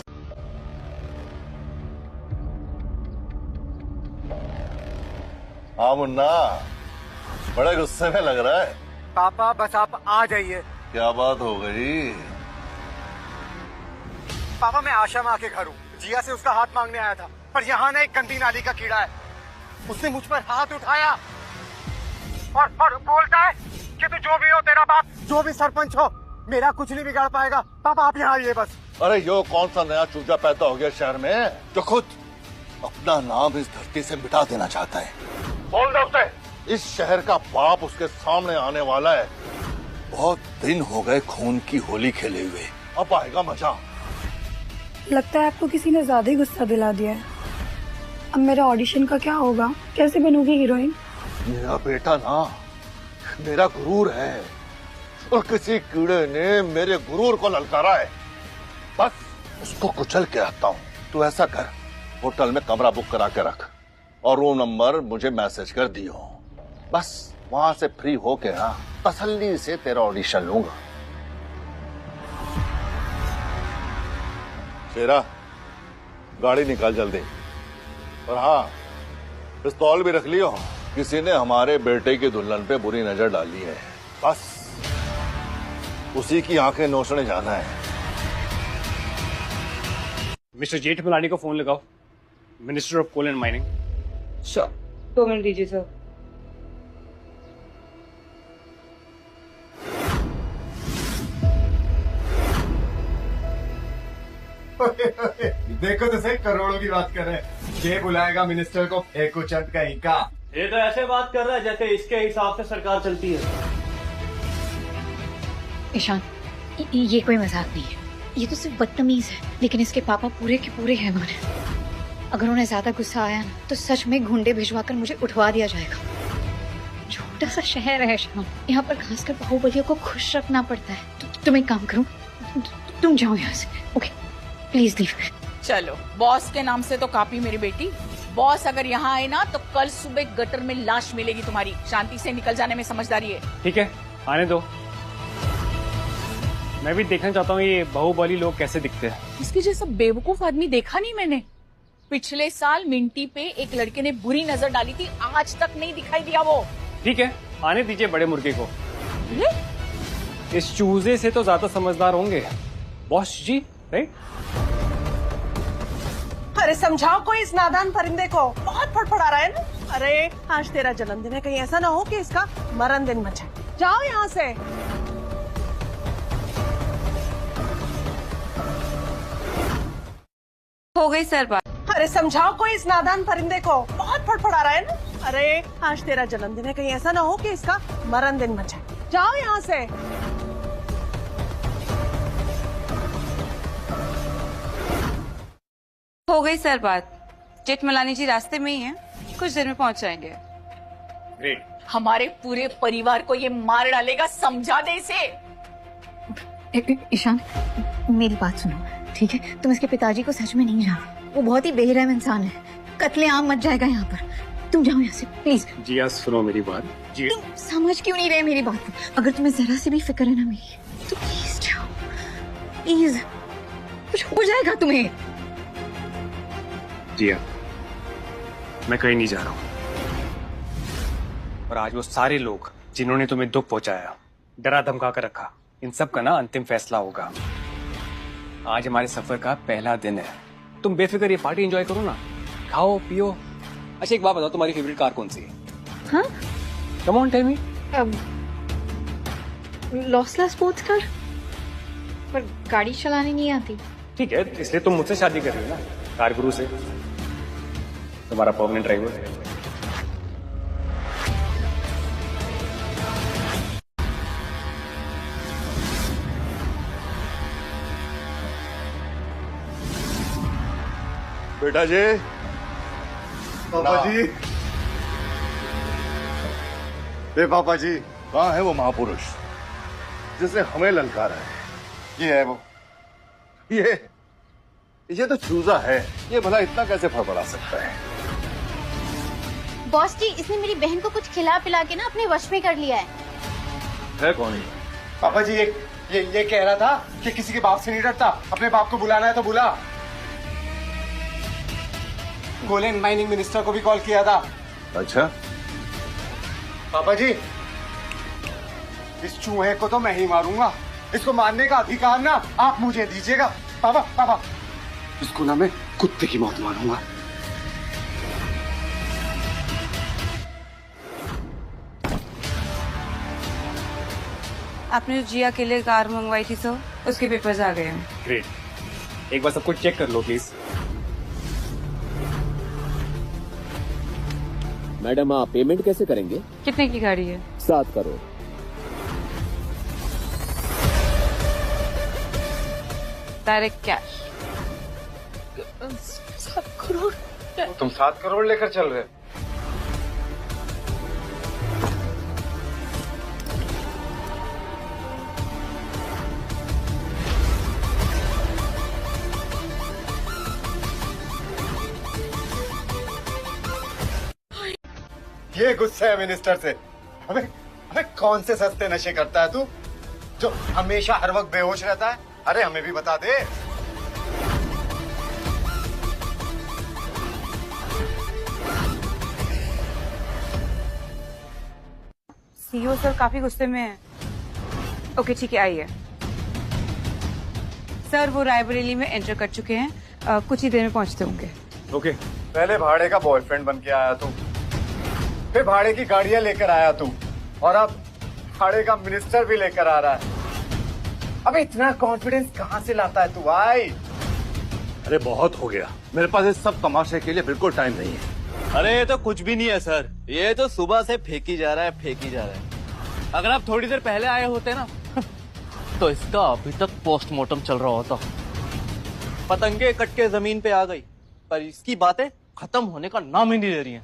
हाँ मुन्ना, बड़े गुस्से में लग रहा है। पापा बस आप आ जाइए। क्या बात हो गई? पापा मैं आशा माँ के घर हूँ। जिया से उसका हाथ मांगने आया था, पर यहाँ ना एक गंदी नाली का कीड़ा है। उसने मुझ पर हाथ उठाया और बोलता है कि तू जो भी हो, तेरा बाप जो भी सरपंच हो, मेरा कुछ नहीं बिगाड़ पाएगा। पापा आप यहाँ आइए बस। अरे यो कौन सा नया चूजा पैदा हो गया शहर में जो खुद अपना नाम इस धरती से मिटा देना चाहता है। बोल दो उसे, इस शहर का बाप उसके सामने आने वाला है। बहुत दिन हो गए खून की होली खेले हुए, अब आएगा मजा। लगता है आपको किसी ने ज्यादा ही गुस्सा दिला दिया है। अब मेरा ऑडिशन का क्या होगा? कैसे बनूंगी हीरोइन? मेरा बेटा ना मेरा गुरूर है और किसी कीड़े ने मेरे गुरूर को ललकारा है। बस उसको कुचल के आता हूँ। तू ऐसा कर, होटल में कमरा बुक करा के रख और रूम नंबर मुझे मैसेज कर दियो। बस वहां से फ्री होके ना तसल्ली से तेरा ऑडिशन लूंगा। शेरा, गाड़ी निकाल जल्दी। और हाँ, पिस्तौल भी रख लियो। किसी ने हमारे बेटे की दुल्हन पे बुरी नजर डाली है, बस उसी की आंखें नोचने जाना है। मिस्टर जेठमलानी को फोन लगाओ, minister of coal and mining. Sure, 2 minute दीजिए सर। देखो तो सही, करोड़ों की बात कर रहे हैं। ये बुलाएगा मिनिस्टर को, फेंको चंद का इनका। ये तो ऐसे बात कर रहा है जैसे इसके हिसाब से सरकार चलती है। ईशान, ये कोई मजाक नहीं है। ये तो सिर्फ बदतमीज है, लेकिन इसके पापा पूरे के पूरे हैवान हैं। अगर उन्हें ज्यादा गुस्सा आया ना तो सच में गुंडे भिजवाकर मुझे उठवा दिया जाएगा। छोटा सा शहर है ईशान, यहाँ पर खासकर बाहुबलियों को खुश रखना पड़ता है। तुम एक काम करो, तुम जाओ यहाँ से। Okay please leave. चलो, बॉस के नाम से तो काफी मेरी बेटी। बॉस अगर यहाँ आए ना तो कल सुबह गटर में लाश मिलेगी तुम्हारी। शांति से निकल जाने में समझदारी है। ठीक है, आने दो। मैं भी देखना चाहता हूँ ये बाहुबली लोग कैसे दिखते हैं। इसके जैसा बेवकूफ आदमी देखा नहीं मैंने। पिछले साल मिंटी पे एक लड़के ने बुरी नजर डाली थी, आज तक नहीं दिखाई दिया वो। ठीक है, आने दीजिए बड़े मुर्गे को। इस चूजे से तो ज्यादा समझदार होंगे बॉस जी, राइट? अरे समझाओ कोई इस नादान परिंदे को, बहुत फड़फड़ा रहा है ना। अरे आज तेरा जन्मदिन है, कहीं ऐसा ना हो कि इसका मरण दिन मचे। जाओ यहाँ से। हो गई सर बात। अरे समझाओ कोई इस नादान परिंदे को, बहुत फड़फड़ा रहा है ना। अरे आज तेरा जन्मदिन है, कहीं ऐसा ना हो कि इसका मरण दिन मचे। जाओ यहाँ से। हो गई सर बात। जेठमलानी जी रास्ते में ही हैं, कुछ देर में पहुंच जाएंगे। ग्रेट। हमारे पूरे परिवार को ये मार डालेगा, समझा दे इसे। ईशान मेरी बात सुनो, ठीक है? तुम इसके पिताजी को सच में नहीं जानते। वो बहुत ही बेरहम इंसान है। कत्लेआम मच जाएगा यहाँ पर। तुम जाओ यहाँ से प्लीज। जिया सुनो मेरी बात। जी तुम समझ क्यों नहीं रहे मेरी बात को? अगर तुम्हें जरा सी भी फिक्र है ना मेरी, तो प्लीज जाओ, प्लीज। कुछ हो जाएगा तुम्हें। जिया, मैं कहीं नहीं जा रहा हूँ। और आज वो सारे लोग जिन्होंने तुम्हें दुख पहुंचाया, डरा धमका कर रखा, इन सब का ना अंतिम फैसला होगा। आज हमारे सफर का पहला दिन है। तुम बेफिक्र ये पार्टी एंजॉय करो ना, खाओ पियो। अच्छा एक बात बताओ, तुम्हारी फेवरेट कार कौन सी है? हाँ? Come on tell me. लॉसला स्पोर्ट्स कार, पर गाड़ी चलाने नहीं आती। ठीक है, इसलिए तुम मुझसे शादी कर रही हो ना, कार गुरु से, तुम्हारा परमानेंट ड्राइवर। बेटा जी। पापा जी। पापा जी, कहाँ है वो महापुरुष जिसने हमें ललकारा है? ये है वो। ये ये तो चूजा है, ये भला इतना कैसे फड़फड़ा सकता है? बॉस जी, इसने मेरी बहन को कुछ खिला पिला के ना अपने वश में कर लिया है कौन है? पापा जी ये कह रहा था कि किसी के बाप से नहीं डरता, अपने बाप को बुलाना है तो बुला। गोलेन माइनिंग मिनिस्टर को भी कॉल किया था। अच्छा पापा जी, इस चूहे को तो मैं ही मारूंगा, इसको मारने का अधिकार ना आप मुझे दीजिएगा। पापा पापा, इसको ना मैं कुत्ते की मौत मारूंगा। आपने जो जिया के लिए कार मंगवाई थी सर, उसके पेपर्स आ गए हैं। ग्रेट, एक बार सब कुछ चेक कर लो प्लीज। मैडम आप पेमेंट कैसे करेंगे? कितने की गाड़ी है? 7 करोड़। Direct cash. 7 करोड़? तुम 7 करोड़ लेकर चल रहे? ये गुस्सा है मिनिस्टर से। हमें कौन से सस्ते नशे करता है तू, जो हमेशा हर वक्त बेहोश रहता है? अरे हमें भी बता दे। सीईओ सर काफी गुस्से में है। ओके ठीक है, आइए। सर वो रायबरेली में एंटर कर चुके हैं, कुछ ही देर में पहुंचते होंगे। ओके। पहले भाड़े का बॉयफ्रेंड बन के आया तू, फिर भाड़े की गाड़ियां लेकर आया तू, और अब भाड़े का मिनिस्टर भी लेकर आ रहा है। अबे इतना कॉन्फिडेंस कहाँ से लाता है तू भाई? अरे बहुत हो गया, मेरे पास इस सब तमाशे के लिए बिल्कुल टाइम नहीं है। अरे ये तो कुछ भी नहीं है सर, ये तो सुबह से फेंकी जा रहा है। अगर आप थोड़ी देर पहले आए होते ना तो इसका अभी तक पोस्टमार्टम चल रहा होता। पतंगे कट के जमीन पे आ गई, पर इसकी बातें खत्म होने का नाम ही नहीं ले रही हैं।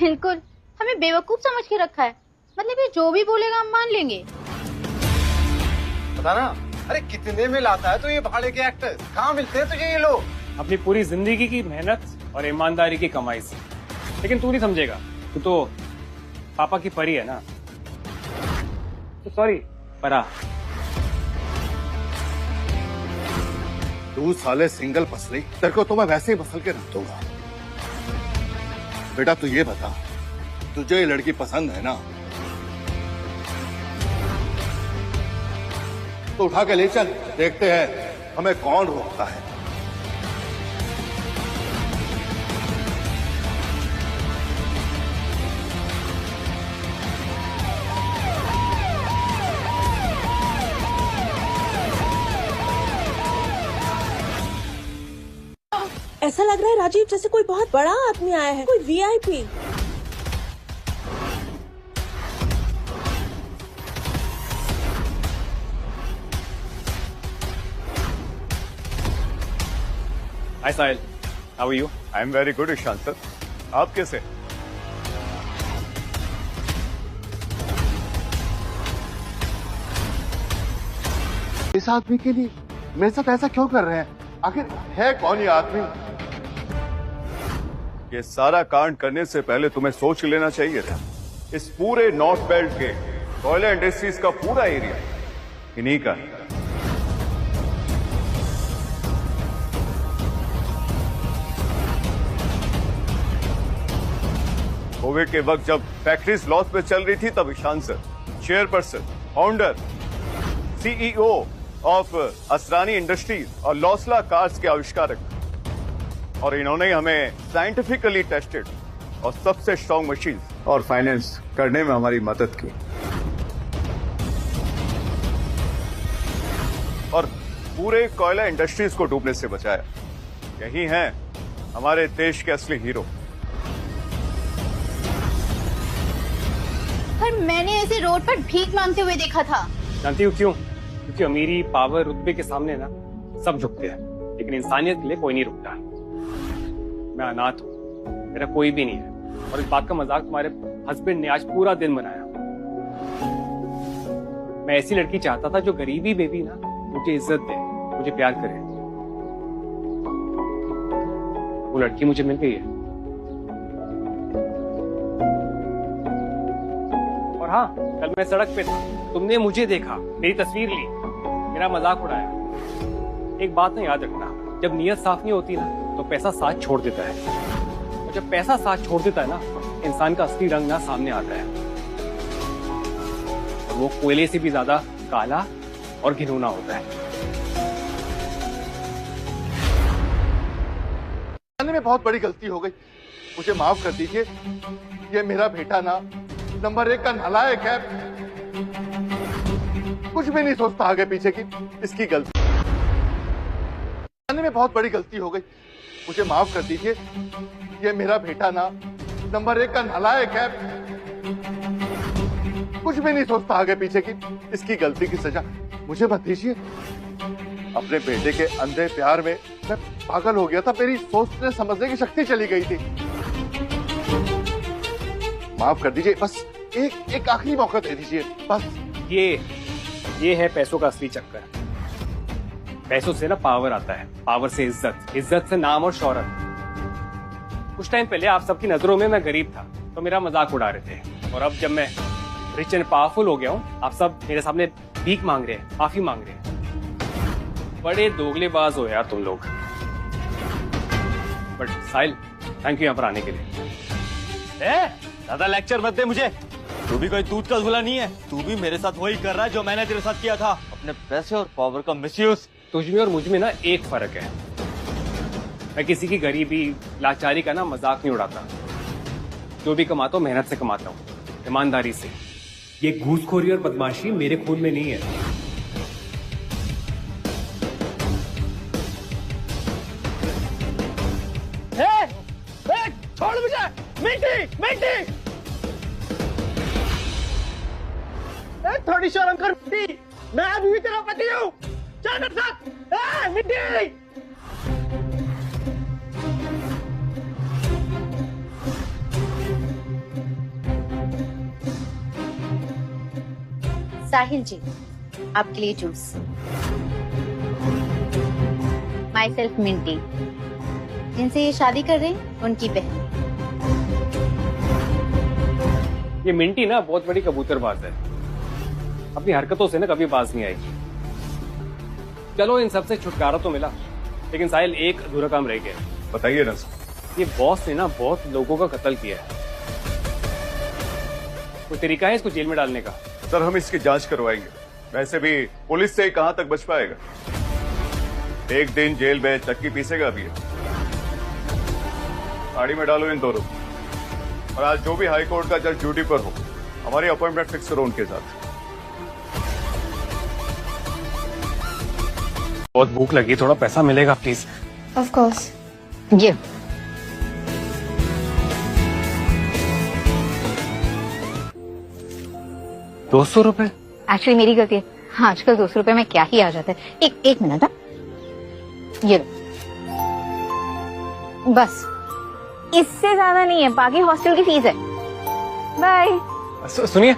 बिल्कुल, हमें बेवकूफ समझ के रखा है। मतलब ये जो भी बोलेगा हम मान लेंगे। पता ना, अरे कितने में लाता है तो ये भाड़े के एक्टर्स? कहाँ मिलते हैं तुझे ये लोग? अपनी पूरी जिंदगी की मेहनत और ईमानदारी की कमाई से। लेकिन तू नहीं समझेगा, तू तो पापा की परी है ना। तो सॉरी परा। तू साले सिंगल पसली, तेरे को तो मैं वैसे ही बसल के रख दूंगा। बेटा तू ये बता, तुझे ये लड़की पसंद है ना? तो उठा के ले चल, देखते हैं हमें कौन रोकता है। ऐसा लग रहा है राजीव जैसे कोई बहुत बड़ा आदमी आया है, कोई VIP. Hi Sahil, how are you? I am very good Ishaan sir, आप कैसे? इस आदमी के लिए मेरे साथ ऐसा क्यों कर रहे हैं? आखिर है कौन ये आदमी? ये सारा कांड करने से पहले तुम्हें सोच लेना चाहिए था। इस पूरे नॉर्थ बेल्ट के कोयला इंडस्ट्रीज का पूरा एरिया इन्हीं का है। कोविड के वक्त जब फैक्ट्रीज लॉस में चल रही थी, तब Ishaan sir chairperson, founder, CEO of Asrani industries और लॉसला कार्स के आविष्कारक, और इन्होंने हमें साइंटिफिकली टेस्टेड और सबसे स्ट्रॉन्ग मशीन और फाइनेंस करने में हमारी मदद की, और पूरे कोयला इंडस्ट्रीज को डूबने से बचाया। यही हैं हमारे देश के असली हीरो। पर मैंने ऐसे रोड पर भीख मांगते हुए देखा था। जानती हूँ क्यों? क्योंकि अमीरी, पावर, रुतबे के सामने ना सब झुकते हैं, लेकिन इंसानियत के लिए कोई नहीं रुकता। मैं अनाथ हूँ, मेरा कोई भी नहीं है, और इस बात का मजाक तुम्हारे हस्बैंड ने आज पूरा दिन बनाया। मैं ऐसी लड़की चाहता था जो गरीबी में भी ना मुझे इज्जत दे, मुझे प्यार करे। वो लड़की मुझे मिल गई है। और हाँ, कल मैं सड़क पे था, तुमने मुझे देखा, मेरी तस्वीर ली, मेरा मजाक उड़ाया। एक बात ना याद रखना, जब नीयत साफ नहीं होती ना तो पैसा साथ छोड़ देता है, और जब पैसा साथ छोड़ देता है ना इंसान का असली रंग ना सामने आता है, और वो कोयले से भी ज्यादा काला और घिनौना होता है। में बहुत बड़ी गलती हो गई, मुझे माफ कर दीजिए। ये मेरा बेटा ना नंबर 1 का नालायक है, कुछ भी नहीं सोचता आगे पीछे की। इसकी गलती में बहुत बड़ी गलती हो गई, मुझे माफ कर दीजिए। ये मेरा बेटा ना नंबर 1 का नालायक है, कुछ भी नहीं सोचता आगे पीछे की। इसकी गलती की सजा मुझे मत दीजिए। अपने बेटे के अंधे प्यार में मैं पागल हो गया था, मेरी सोचने समझने की शक्ति चली गई थी। माफ कर दीजिए, बस एक आखिरी मौका दे दीजिए बस। ये है पैसों का असली चक्कर। पैसों से ना पावर आता है, पावर से इज्जत, इज्जत से नाम और शोहरत। कुछ टाइम पहले आप सबकी नजरों में मैं गरीब था तो मेरा मजाक उड़ा रहे थे, और अब जब मैं रिच एंड पावरफुल हो गया हूँ आप सब मेरे सामने भीख मांग रहे हैं, माफी मांग रहे हैं। बड़े दोगलेबाज हो यार तुम लोग। बट साहिल, थैंक यू यहाँ पर आने के लिए। ज्यादा लेक्चर मत दे मुझे, तू भी कोई दूध का धुला नहीं है। तू भी मेरे साथ वही कर रहा है जो मैंने तेरे साथ किया था, अपने पैसे और पावर का मिसयूज। तुझ में और मुझ में ना एक फर्क है, मैं किसी की गरीबी लाचारी का ना मजाक नहीं उड़ाता। जो भी कमाता हूँ मेहनत से कमाता हूँ, ईमानदारी से। ये घूसखोरी और बदमाशी मेरे खून में नहीं है। छोड़ मुझे, मिंटी मिंटी, थोड़ी शर्म कर मिंटी, मैं अभी भी तेरा पति हूँ। चल मेरे साथ, मिंटी। साहिल जी, आपके लिए जूस। माई सेल्फ मिंटी, जिनसे ये शादी कर रहे हैं उनकी बहन। ये मिंटी ना बहुत बड़ी कबूतरबाज है, अपनी हरकतों से ना कभी बाज नहीं आएगी। चलो इन सब से छुटकारा तो मिला, लेकिन साहिल एक अधूरा काम रह गया। बताइए ना। ये बॉस ने ना बहुत लोगों का कत्ल किया है, कोई तरीका है इसको जेल में डालने का? सर हम इसकी जांच करवाएंगे, वैसे भी पुलिस से कहां तक बच पाएगा। एक दिन जेल में चक्की पीसेगा भी। गाड़ी में डालो इन दोनों, और आज जो भी हाई कोर्ट का जज ड्यूटी पर हो हमारी अपॉइंटमेंट फिक्स करो उनके साथ। बहुत भूख लगी, थोड़ा पैसा मिलेगा प्लीज? Of course. ये 200 रुपए? एक्चुअली मेरी गलती है। हाँ, आजकल 200 रुपए में क्या ही आ जाता है। एक मिनट। ये बस, इससे ज्यादा नहीं है, बाकी हॉस्टल की फीस है। बाय। सुनिए,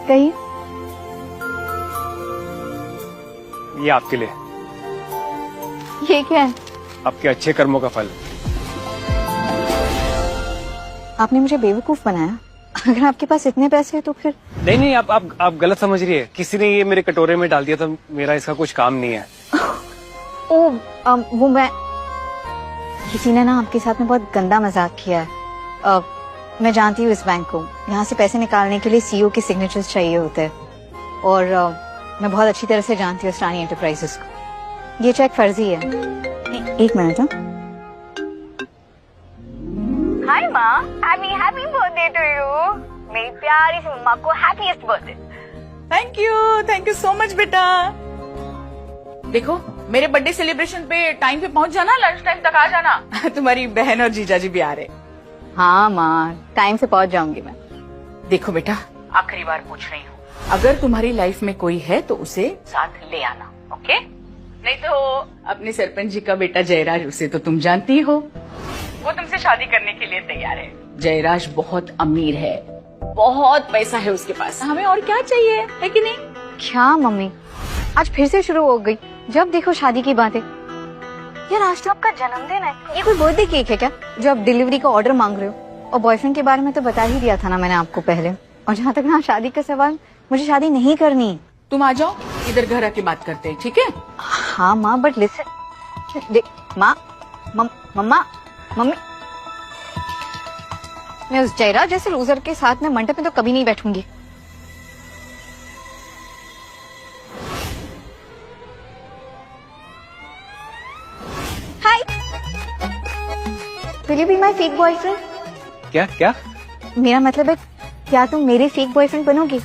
कहिए। ये आपके लिए। ये क्या है? आपके अच्छे कर्मों का फल। आपने मुझे बेवकूफ बनाया। अगर आपके पास इतने पैसे हैं तो फिर नहीं, आप गलत समझ रही है। किसी ने ये मेरे कटोरे में डाल दिया था, मेरा इसका कुछ काम नहीं है। वो मैं, किसी ने ना आपके साथ में बहुत गंदा मजाक किया है। मैं जानती हूँ इस बैंक को, यहाँ से पैसे निकालने के लिए सीईओ के सिग्नेचर्स चाहिए होते हैं, और मैं बहुत अच्छी तरह से जानती हूँ असरानी एंटरप्राइजेस को। ये चेक फर्जी है। एक मिनट। हाय माँ, हैप्पी बर्थडे टू यू। मेरी प्यारी सी मम्मा को happiest birthday. Thank you so much बेटा। देखो, मेरे बर्थडे सेलिब्रेशन पे टाइम पे पहुंच जाना, लंच टाइम तक आ जाना। तुम्हारी बहन और जीजाजी भी आ रहे। हाँ माँ, टाइम से पहुंच जाऊंगी मैं। देखो बेटा, आखिरी बार पूछ रही हूँ, अगर तुम्हारी लाइफ में कोई है तो उसे साथ ले आना, ओके? नहीं तो अपने सरपंच जी का बेटा जयराज, उसे तो तुम जानती हो, वो तुमसे शादी करने के लिए तैयार है। जयराज बहुत अमीर है, बहुत पैसा है उसके पास। हमें और क्या चाहिए, है कि नहीं? क्या मम्मी, आज फिर से शुरू हो गई। जब देखो शादी की बातें। यार आज तो आपका जन्मदिन है, ये कोई बर्थडे केक है क्या जो आप डिलीवरी का ऑर्डर मांग रहे हो? और बॉयफ्रेंड के बारे में तो बता ही दिया था ना मैंने आपको पहले। और जहाँ तक ना शादी का सवाल, मुझे शादी नहीं करनी। तुम आ जाओ, इधर घर आके बात करते हैं, ठीक है? हाँ माँ, बट लिसन, माँ, मम्मा, मम्मी, मैं उस जयरा जैसे लूजर के साथ में मंडप में तो कभी नहीं बैठूंगी। Hi, will you be my fake boyfriend? क्या क्या? मेरा मतलब है, क्या तुम मेरे फेक बॉयफ्रेंड बनोगे?